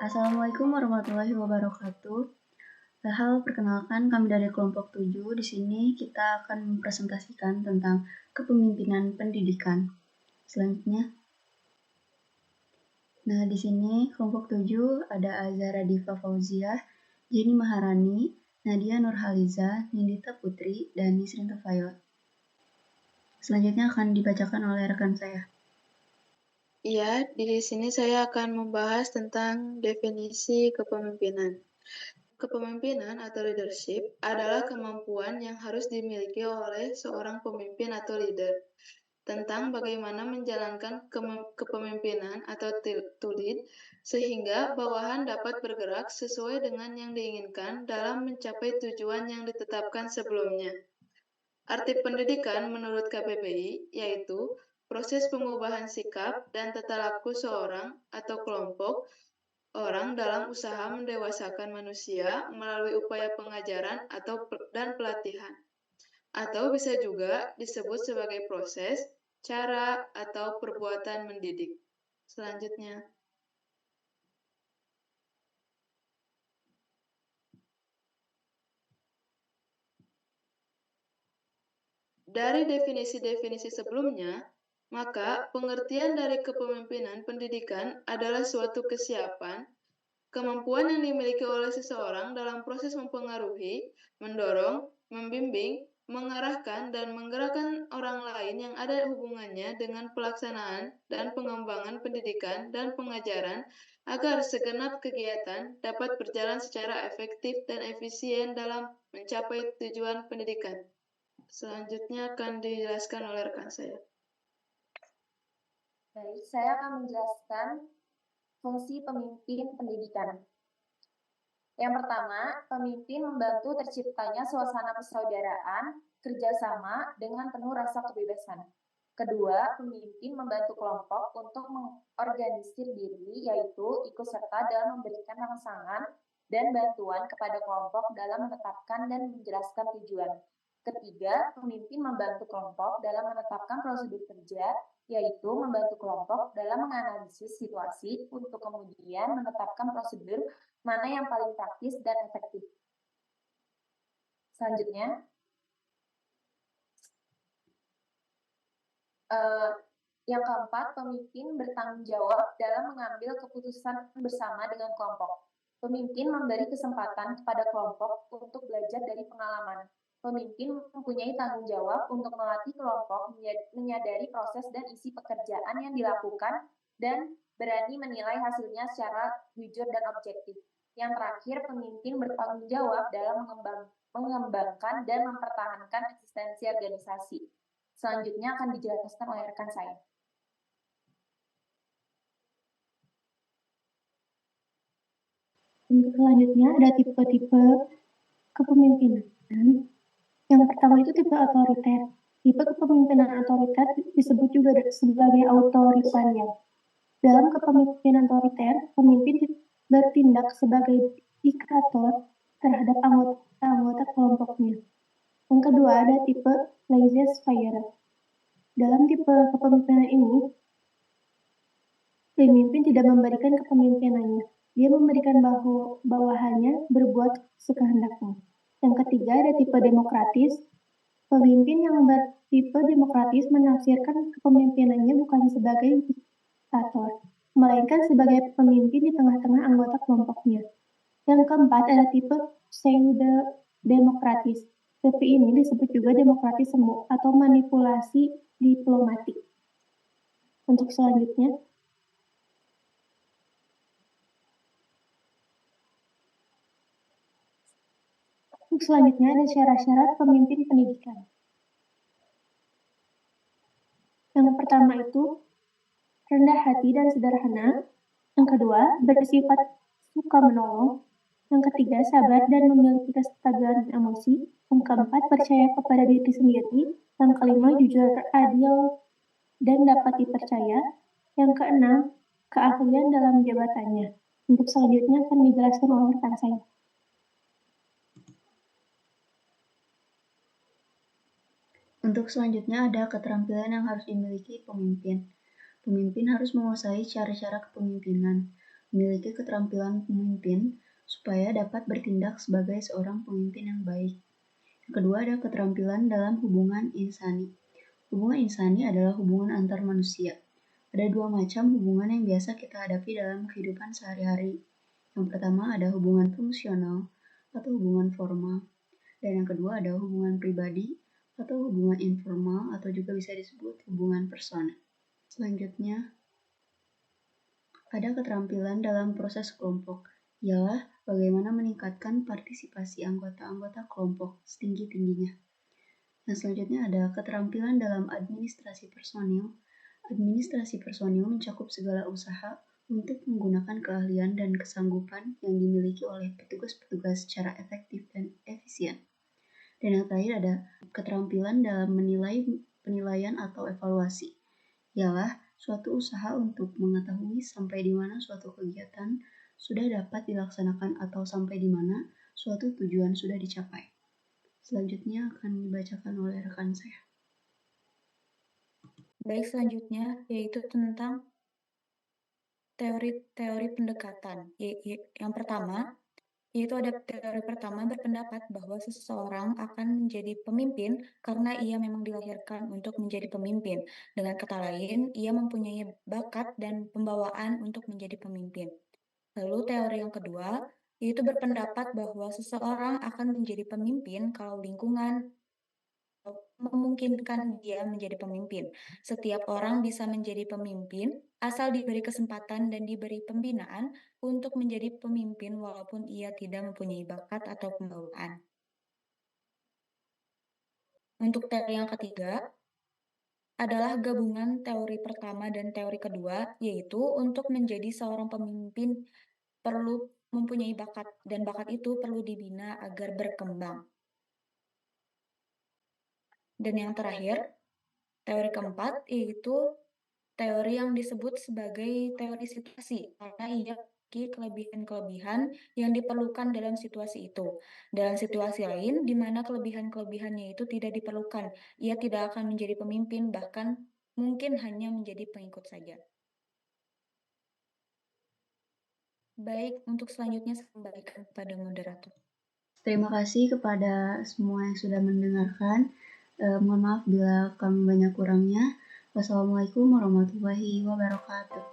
Assalamualaikum warahmatullahi wabarakatuh. Halo, perkenalkan kami dari kelompok 7. Di sini kita akan mempresentasikan tentang kepemimpinan pendidikan. Selanjutnya. Nah, di sini kelompok 7 ada Azara Diva Fauziah, Jenny Maharani, Nadia Nurhaliza, Nindita Putri, dan Nisrin Tufayot. Selanjutnya akan dibacakan oleh rekan saya. Iya, di sini saya akan membahas tentang definisi kepemimpinan. Kepemimpinan atau leadership adalah kemampuan yang harus dimiliki oleh seorang pemimpin atau leader tentang bagaimana menjalankan kepemimpinan atau to lead sehingga bawahan dapat bergerak sesuai dengan yang diinginkan dalam mencapai tujuan yang ditetapkan sebelumnya. Arti pendidikan menurut KBBI yaitu proses pengubahan sikap dan tata laku seorang atau kelompok orang dalam usaha mendewasakan manusia melalui upaya pengajaran dan pelatihan. Atau bisa juga disebut sebagai proses, cara, atau perbuatan mendidik. Selanjutnya. Dari definisi-definisi sebelumnya, maka pengertian dari kepemimpinan pendidikan adalah suatu kesiapan, kemampuan yang dimiliki oleh seseorang dalam proses mempengaruhi, mendorong, membimbing, mengarahkan, dan menggerakkan orang lain yang ada hubungannya dengan pelaksanaan dan pengembangan pendidikan dan pengajaran agar segenap kegiatan dapat berjalan secara efektif dan efisien dalam mencapai tujuan pendidikan. Selanjutnya akan dijelaskan oleh rekan saya. Baik, saya akan menjelaskan fungsi pemimpin pendidikan. Yang pertama, pemimpin membantu terciptanya suasana persaudaraan, kerjasama dengan penuh rasa kebebasan. Kedua, pemimpin membantu kelompok untuk mengorganisir diri, yaitu ikut serta dalam memberikan rangsangan dan bantuan kepada kelompok dalam menetapkan dan menjelaskan tujuan. Ketiga, pemimpin membantu kelompok dalam menetapkan prosedur kerja, yaitu membantu kelompok dalam menganalisis situasi untuk kemudian menetapkan prosedur mana yang paling praktis dan efektif. Selanjutnya, yang keempat, pemimpin bertanggung jawab dalam mengambil keputusan bersama dengan kelompok. Pemimpin memberi kesempatan kepada kelompok untuk belajar dari pengalaman. Pemimpin mempunyai tanggung jawab untuk melatih kelompok menyadari proses dan isi pekerjaan yang dilakukan dan berani menilai hasilnya secara jujur dan objektif. Yang terakhir, pemimpin bertanggung jawab dalam mengembangkan dan mempertahankan eksistensi organisasi. Selanjutnya akan dijelaskan oleh rekan saya. Untuk selanjutnya ada tipe-tipe kepemimpinan. Yang pertama itu tipe otoriter. Tipe kepemimpinan otoriter disebut juga sebagai authoritarian. Dalam kepemimpinan otoriter, pemimpin bertindak sebagai diktator terhadap anggota kelompoknya. Yang kedua ada tipe laissez-faire. Dalam tipe kepemimpinan ini, pemimpin tidak memberikan kepemimpinannya. Dia memberikan bawahannya berbuat sekehendaknya. Yang ketiga ada tipe demokratis. Pemimpin yang bertipe demokratis menafsirkan kepemimpinannya bukan sebagai diktator, melainkan sebagai pemimpin di tengah-tengah anggota kelompoknya. Yang keempat ada tipe pseudo-demokratis. Tipe ini disebut juga demokratis semu atau manipulasi diplomatik. Untuk selanjutnya, ada syarat-syarat pemimpin pendidikan. Yang pertama itu rendah hati dan sederhana. Yang kedua, bersifat suka menolong. Yang ketiga, sabar dan memiliki kestabilan emosi. Yang keempat, percaya kepada diri sendiri. Yang kelima, jujur, adil, dan dapat dipercaya. Yang keenam, keahlian dalam jabatannya. Untuk selanjutnya akan dijelaskan oleh rekan saya. Untuk selanjutnya ada keterampilan yang harus dimiliki pemimpin. Pemimpin harus menguasai cara-cara kepemimpinan. memiliki keterampilan pemimpin supaya dapat bertindak sebagai seorang pemimpin yang baik. Yang kedua ada keterampilan dalam hubungan insani. Hubungan insani adalah hubungan antar manusia. Ada dua macam hubungan yang biasa kita hadapi dalam kehidupan sehari-hari. Yang pertama ada hubungan fungsional atau hubungan formal. Dan yang kedua ada hubungan pribadi atau hubungan informal atau juga bisa disebut hubungan personal. Selanjutnya, ada keterampilan dalam proses kelompok, ialah bagaimana meningkatkan partisipasi anggota-anggota kelompok setinggi-tingginya. Yang selanjutnya ada keterampilan dalam administrasi personil. Administrasi personil mencakup segala usaha untuk menggunakan keahlian dan kesanggupan yang dimiliki oleh petugas-petugas secara efektif dan efisien. Dan yang terakhir ada keterampilan dalam penilaian atau evaluasi, ialah suatu usaha untuk mengetahui sampai di mana suatu kegiatan sudah dapat dilaksanakan atau sampai di mana suatu tujuan sudah dicapai. Selanjutnya akan dibacakan oleh rekan saya. Baik, selanjutnya yaitu tentang teori-teori pendekatan. Yang pertama, yaitu ada teori pertama berpendapat bahwa seseorang akan menjadi pemimpin karena ia memang dilahirkan untuk menjadi pemimpin. Dengan kata lain, ia mempunyai bakat dan pembawaan untuk menjadi pemimpin. Lalu teori yang kedua, yaitu berpendapat bahwa seseorang akan menjadi pemimpin kalau lingkungan memungkinkan dia menjadi pemimpin. Setiap orang bisa menjadi pemimpin asal diberi kesempatan dan diberi pembinaan untuk menjadi pemimpin walaupun ia tidak mempunyai bakat atau pembawaan. Untuk teori yang ketiga adalah gabungan teori pertama dan teori kedua, yaitu untuk menjadi seorang pemimpin perlu mempunyai bakat dan bakat itu perlu dibina agar berkembang. Dan yang terakhir, teori keempat yaitu teori yang disebut sebagai teori situasi karena ia memiliki kelebihan-kelebihan yang diperlukan dalam situasi itu. Dalam situasi lain, di mana kelebihan-kelebihannya itu tidak diperlukan, ia tidak akan menjadi pemimpin, bahkan mungkin hanya menjadi pengikut saja. Baik, untuk selanjutnya saya kembalikan kepada moderator. Terima kasih kepada semua yang sudah mendengarkan. Mohon maaf bila kami banyak kurangnya. Wassalamualaikum warahmatullahi wabarakatuh.